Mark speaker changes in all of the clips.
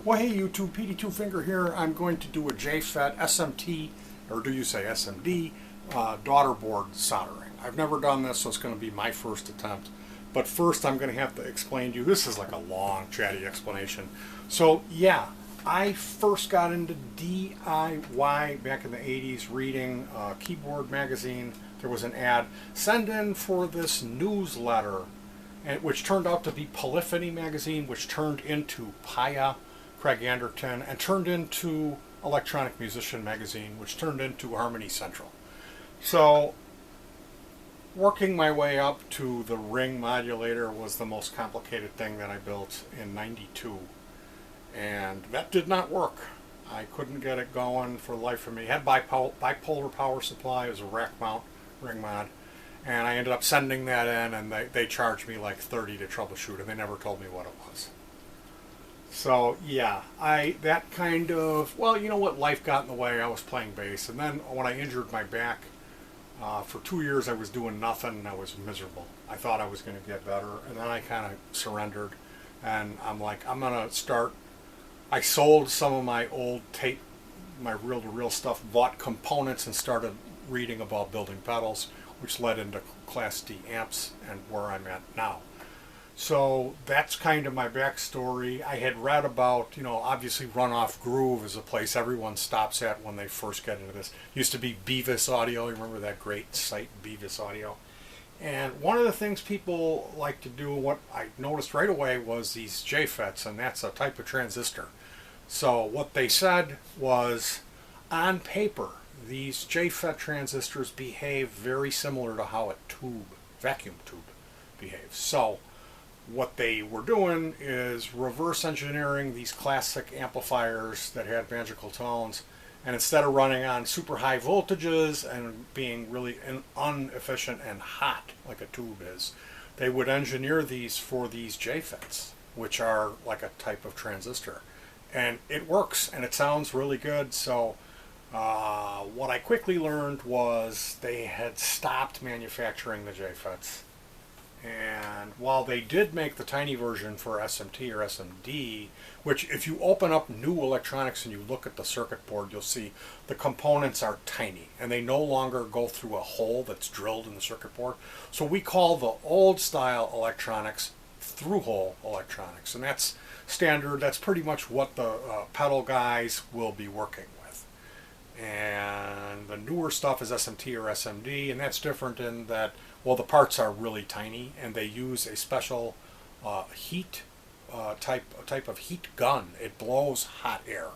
Speaker 1: Well, hey YouTube, PD2 Finger here. I'm going to do a JFET SMT, or do you say SMD, daughterboard soldering. I've never done this, so it's going to be my first attempt. But first I'm going to have to explain to you, this is like a long, chatty explanation. So yeah, I first got into DIY back in the 80s reading Keyboard magazine. There was an ad, send in for this newsletter, which turned out to be Polyphony magazine, which turned into Paya, Craig Anderton, and turned into Electronic Musician magazine, which turned into Harmony Central. So working my way up to the ring modulator was the most complicated thing that I built in '92, and that did not work. I couldn't get it going for the life of me. It had bipolar power supply. It was a rack mount ring mod, and I ended up sending that in, and they charged me like $30 to troubleshoot, and they never told me what it was. So yeah, that kind of, well, you know what, life got in the way. I was playing bass, and then when I injured my back, for 2 years I was doing nothing, and I was miserable. I thought I was going to get better, and then I kind of surrendered, and I'm like, I'm going to start. I sold some of my old tape, my reel-to-reel stuff, bought components, and started reading about building pedals, which led into Class D amps and where I'm at now. So that's kind of my backstory. I had read about, obviously Runoff Groove is a place everyone stops at when they first get into this. Used to be Beavis Audio. You remember that great site, Beavis Audio? And one of the things people like to do, what I noticed right away, was these JFETs, and that's a type of transistor. So what they said was, on paper, these JFET transistors behave very similar to how a vacuum tube behaves. So what they were doing is reverse engineering these classic amplifiers that had magical tones, and instead of running on super high voltages and being really inefficient and hot like a tube is, they would engineer these for these JFETs, which are like a type of transistor. And it works, and it sounds really good. So what I quickly learned was they had stopped manufacturing the JFETs. And while they did make the tiny version for SMT or SMD, which if you open up new electronics and you look at the circuit board, you'll see the components are tiny, and they no longer go through a hole that's drilled in the circuit board. So we call the old style electronics through-hole electronics, and that's standard. That's pretty much what the pedal guys will be working with. And the newer stuff is SMT or SMD, and that's different in that, well, the parts are really tiny, and they use a special heat type of heat gun. It blows hot air,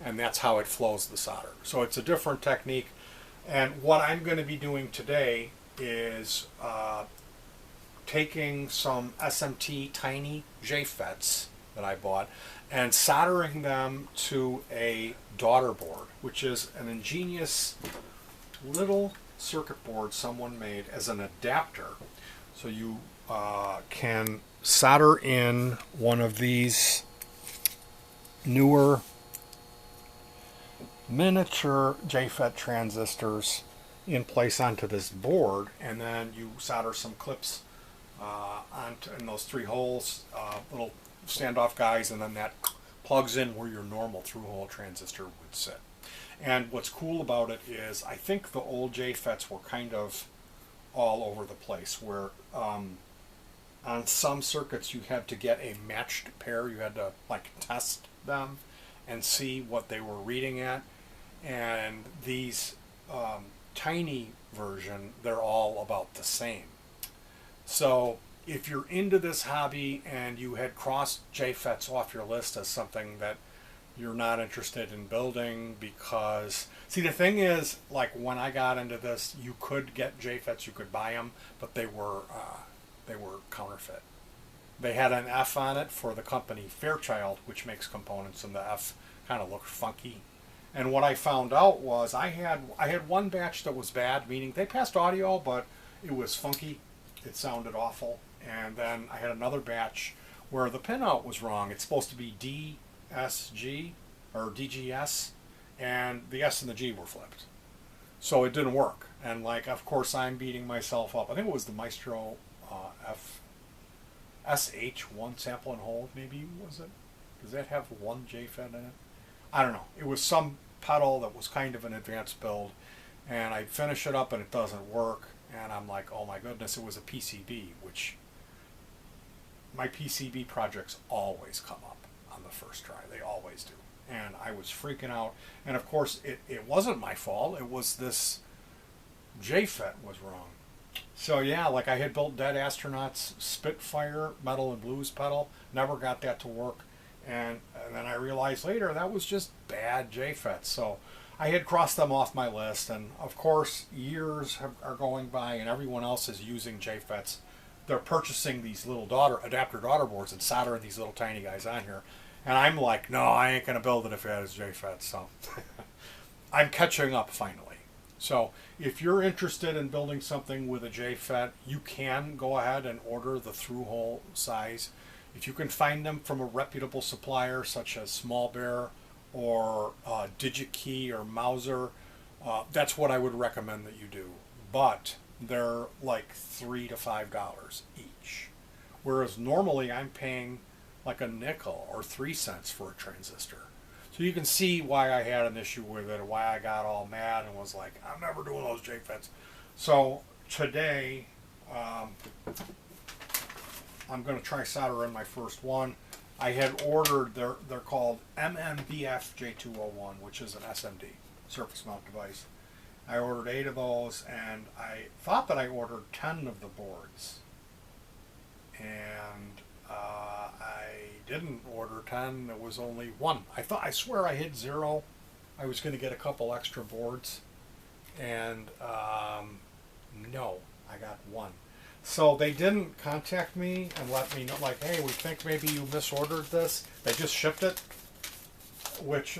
Speaker 1: and that's how it flows the solder. So it's a different technique. And what I'm going to be doing today is taking some SMT tiny JFETs that I bought and soldering them to a daughterboard, which is an ingenious little circuit board someone made as an adapter. So you can solder in one of these newer miniature JFET transistors in place onto this board, and then you solder some clips in those three holes, little standoff guys, and then that plugs in where your normal through-hole transistor would sit. And what's cool about it is, I think the old JFETs were kind of all over the place, where on some circuits you had to get a matched pair. You had to test them and see what they were reading at. And these tiny version, they're all about the same. So if you're into this hobby and you had crossed JFETs off your list as something that you're not interested in building, because see, the thing is, like, when I got into this, you could get JFETs, you could buy them, but they were counterfeit. They had an F on it for the company Fairchild, which makes components, and the F kind of looked funky. And what I found out was I had one batch that was bad, meaning they passed audio, but it was funky. It sounded awful. And then I had another batch where the pinout was wrong. It's supposed to be DSG or DGS, and the S and the G were flipped. So it didn't work. And of course, I'm beating myself up. I think it was the Maestro SH1 sample and hold, maybe, was it? Does that have one JFET in it? I don't know. It was some pedal that was kind of an advanced build, and I finish it up and it doesn't work, and I'm like, oh my goodness, it was a PCB, which my PCB projects always come up on the first try. They always do. And I was freaking out. And of course, it wasn't my fault. It was this JFET was wrong. So yeah, like I had built Dead Astronaut's Spitfire metal and blues pedal, never got that to work. And then I realized later that was just bad JFETs. So I had crossed them off my list. And of course, years are going by and everyone else is using JFETs. They're purchasing these little adapter daughter boards and soldering these little tiny guys on here. And I'm like, no, I ain't going to build it if it has JFETs. So I'm catching up finally. So if you're interested in building something with a JFET, you can go ahead and order the through hole size. If you can find them from a reputable supplier such as Small Bear or DigiKey or Mauser, that's what I would recommend that you do. But they're like $3 to $5 each. Whereas normally I'm paying like a nickel or 3 cents for a transistor. So you can see why I had an issue with it, why I got all mad and was like, I'm never doing those JFETs. So today, I'm going to try soldering my first one. I had ordered, they're called SMD J201, which is an SMD, surface mount device. I ordered 8 of those, and I thought that I ordered 10 of the boards. And I didn't order 10, there was only 1. I swear I hit 0. I was going to get a couple extra boards. And no, I got 1. So they didn't contact me and let me know, like, hey, we think maybe you misordered this. They just shipped it, which,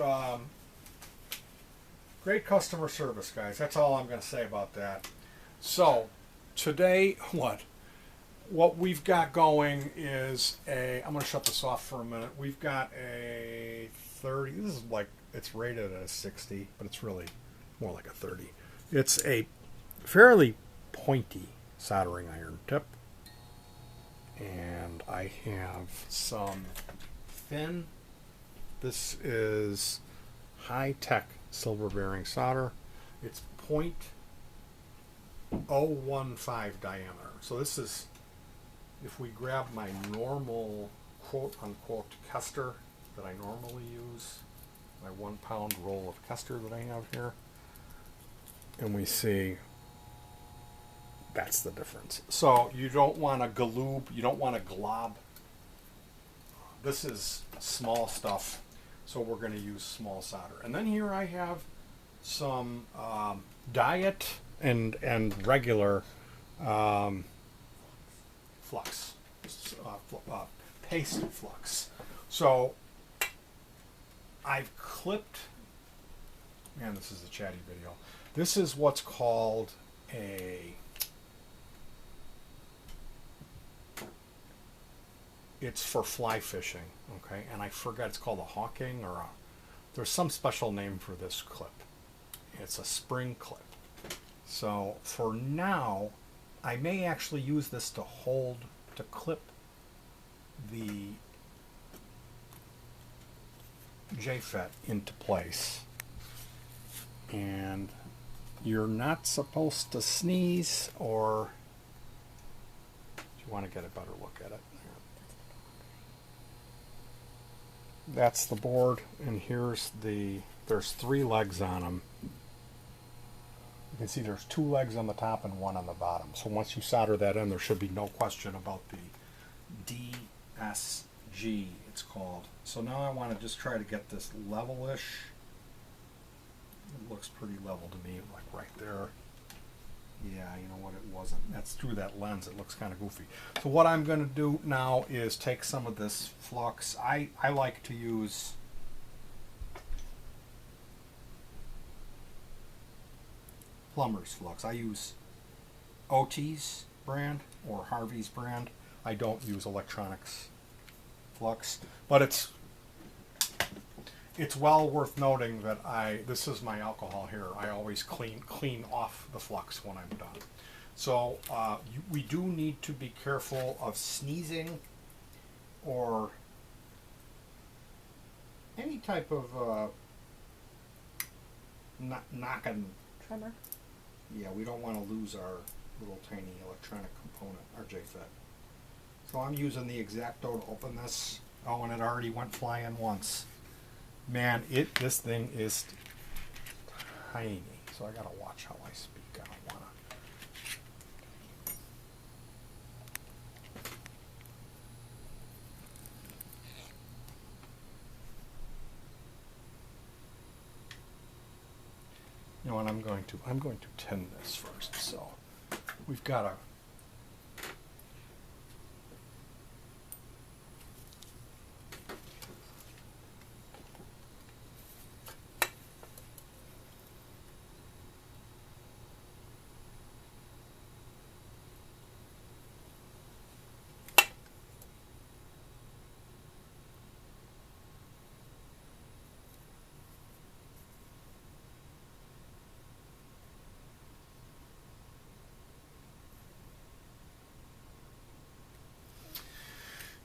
Speaker 1: great customer service, guys. That's all I'm going to say about that. So today, what we've got going is I'm going to shut this off for a minute. We've got a 30. This is like, it's rated at a 60, but it's really more like a 30. It's a fairly pointy soldering iron tip. And I have some thin. This is high-tech silver bearing solder. It's 0.015 diameter. So this is, if we grab my normal quote-unquote Kester that I normally use, my 1 pound roll of Kester that I have here, and we see that's the difference. So you don't want a galoob, you don't want a glob. This is small stuff, so we're going to use small solder. And then here I have some diet and regular flux, paste flux. So I've clipped, man, this is a chatty video. This is what's called it's for fly fishing, okay? And I forget, it's called a hawking or there's some special name for this clip. It's a spring clip. So for now, I may actually use this to clip the JFET into place. And you're not supposed to sneeze, or if you want to get a better look at it. That's the board, and there's 3 legs on them. You can see there's 2 legs on the top and 1 on the bottom. So once you solder that in, there should be no question about the DSG, it's called. So now I want to just try to get this level-ish. It looks pretty level to me, like right there. Yeah, you know what, it wasn't. That's through that lens. It looks kind of goofy. So what I'm going to do now is take some of this flux. I like to use plumber's flux. I use OT's brand or Harvey's brand. I don't use electronics flux, but it's well worth noting that this is my alcohol here. I always clean off the flux when I'm done. So we do need to be careful of sneezing or type of knocking.
Speaker 2: Tremor.
Speaker 1: Yeah, we don't want to lose our little tiny electronic component, our JFET. So I'm using the X-Acto to open this. Oh, and it already went flying once. Man, this thing is tiny. So I gotta watch how I speak. I don't wanna. You know what? I'm going to tin this first. So we've got a.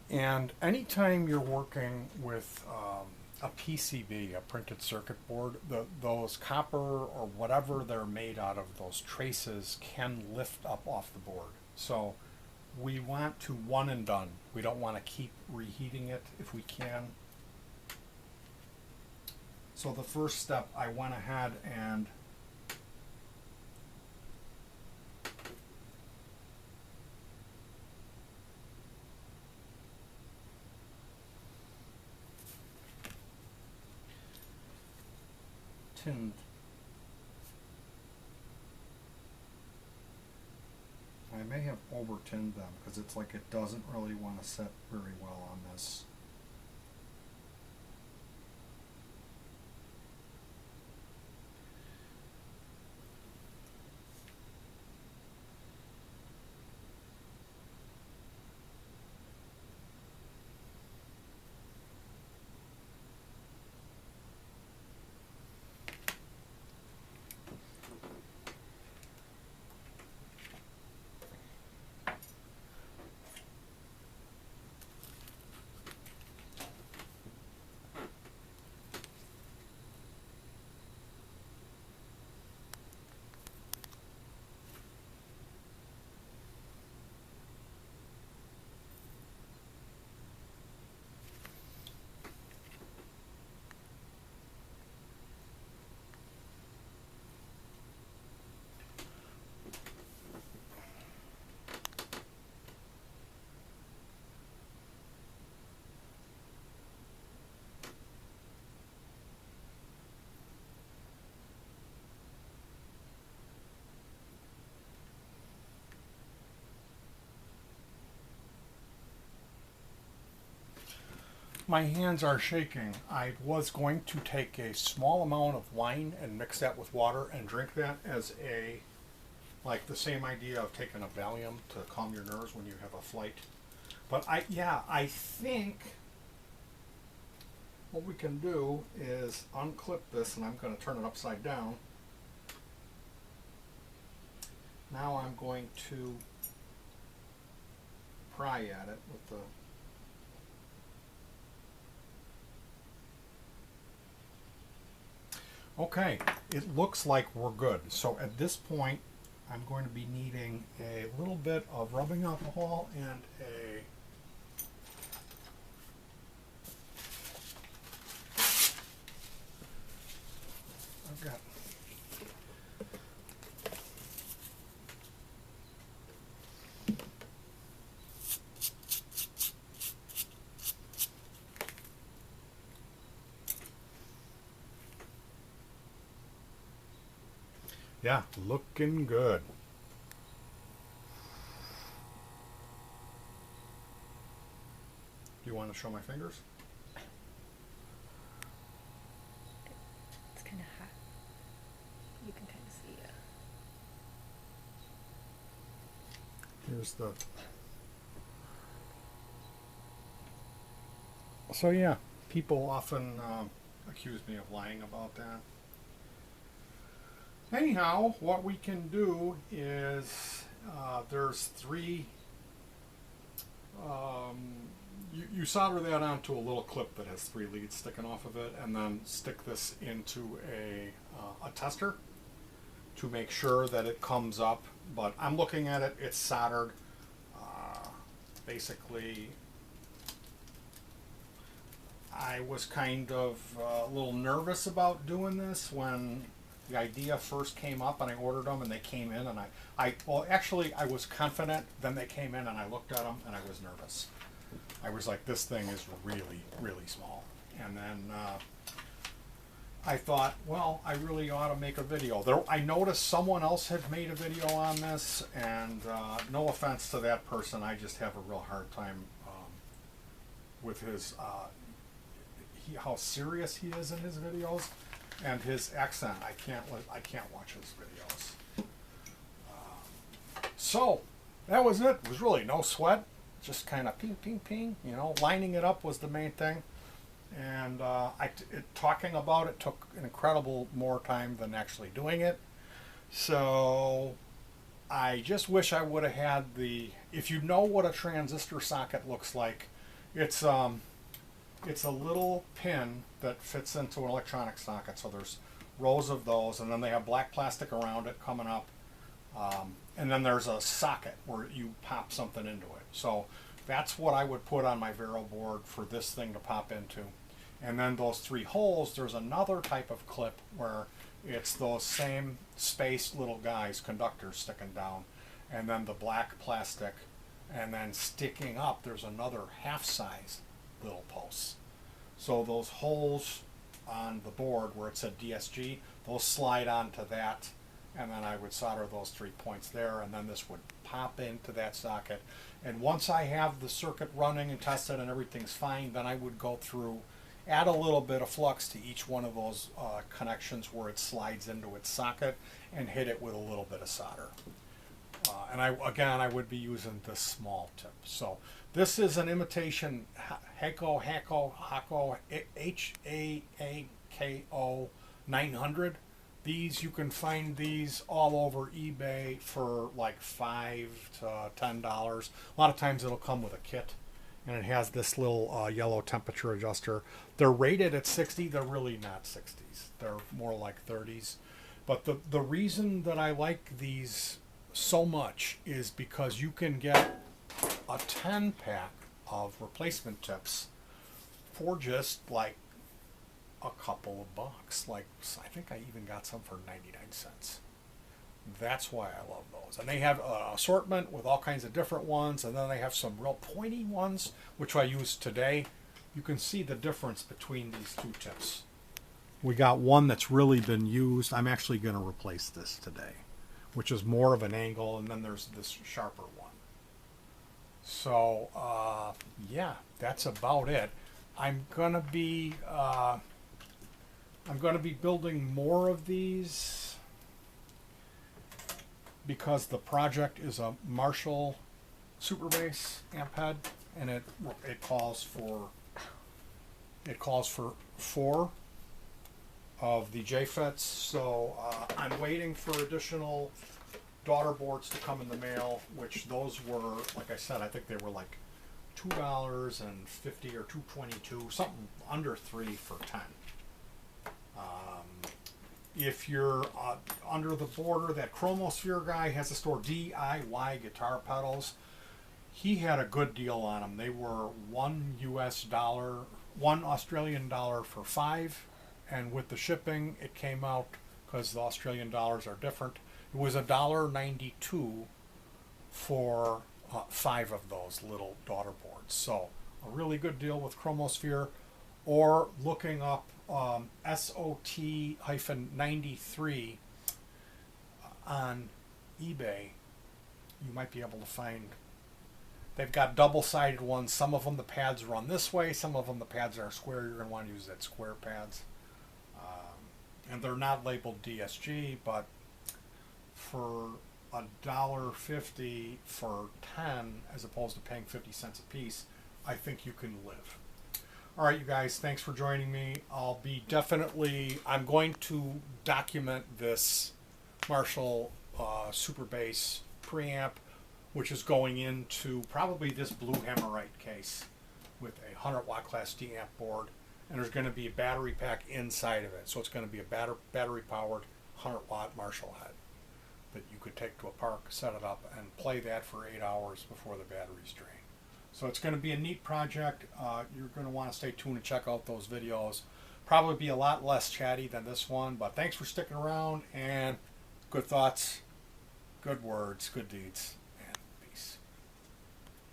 Speaker 1: And anytime you're working with a PCB, a printed circuit board, those copper or whatever they're made out of, those traces can lift up off the board. So we want to one and done. We don't want to keep reheating it if we can. So the first step, I went ahead and tinned. I may have over tinned them because it's like it doesn't really want to set very well on this. My hands are shaking. I was going to take a small amount of wine and mix that with water and drink that as a, like the same idea of taking a Valium to calm your nerves when you have a flight. But I think what we can do is unclip this, and I'm going to turn it upside down. Now I'm going to pry at it with the okay, it looks like we're good. So at this point, I'm going to be needing a little bit of rubbing alcohol and a I've got yeah, looking good. Do you want to show my fingers?
Speaker 2: It's kind of hot. You can kind of see it.
Speaker 1: Here's the... So yeah, people often accuse me of lying about that. Anyhow, what we can do is there's three you solder that onto a little clip that has 3 leads sticking off of it, and then stick this into a tester to make sure that it comes up. But I'm looking at it, it's soldered. Basically, I was kind of a little nervous about doing this when the idea first came up, and I ordered them and they came in, and well, actually I was confident. Then they came in and I looked at them and I was nervous. I was like, this thing is really, really small. And then I thought, well, I really ought to make a video. I noticed someone else had made a video on this, and no offense to that person, I just have a real hard time with his how serious he is in his videos, and his accent. I can't watch his videos. So that was it. It was really no sweat, just kind of ping, ping, ping. You know, lining it up was the main thing. And talking about it took an incredible more time than actually doing it. So I just wish I would have had if you know what a transistor socket looks like, it's a little pin that fits into an electronic socket. So there's rows of those, and then they have black plastic around it coming up. And then there's a socket where you pop something into it. So that's what I would put on my Vero board for this thing to pop into. And then those 3 holes, there's another type of clip where it's those same spaced little guys, conductors sticking down, and then the black plastic, and then sticking up, there's another half-size little posts. So those holes on the board where it said DSG, those slide onto that, and then I would solder those 3 points there, and then this would pop into that socket. And once I have the circuit running and tested and everything's fine, then I would go through, add a little bit of flux to each one of those connections where it slides into its socket, and hit it with a little bit of solder. And I would be using this small tip. So this is an imitation Hako HAAKO 900. These, you can find these all over eBay for like $5 to $10. A lot of times it'll come with a kit, and it has this little yellow temperature adjuster. They're rated at 60. They're really not 60s. They're more like 30s. But the reason that I like these so much is because you can get a 10-pack of replacement tips for just like a couple of bucks. Like, I think I even got some for 99 cents. That's why I love those. And they have an assortment with all kinds of different ones, and then they have some real pointy ones, which I use today. You can see the difference between these 2 tips. We got one that's really been used. I'm actually going to replace this today, which is more of an angle, and then there's this sharper one. So yeah, that's about it. I'm gonna be building more of these because the project is a Marshall super bass amp head, and it calls for 4 of the JFETs. So I'm waiting for additional daughterboards to come in the mail, which those were, like I said, I think they were like $2.50 or $2.22, something under 3 for 10. If you're under the border, that Chromosphere guy has a store, DIY Guitar Pedals. He had a good deal on them. They were $1 Australian dollar for 5, and with the shipping, it came out, because the Australian dollars are different, it was $1.92 for 5 of those little daughterboards. So a really good deal with Chromosphere, or looking up SOT-93 on eBay. You might be able to find, they've got double-sided ones. Some of them the pads run this way, some of them the pads are square. You're going to want to use that square pads. And they're not labeled DSG, but for $1.50 for 10, as opposed to paying 50 cents a piece, I think you can live. All right, you guys, thanks for joining me. I'm going to document this Marshall Super Bass preamp, which is going into probably this blue Hammerite case with a 100-watt class D amp board, and there's going to be a battery pack inside of it. So it's going to be a battery-powered 100-watt Marshall head that you could take to a park, set it up, and play that for 8 hours before the batteries drain. So it's going to be a neat project. You're going to want to stay tuned and check out those videos. Probably be a lot less chatty than this one, but thanks for sticking around, and good thoughts, good words, good deeds.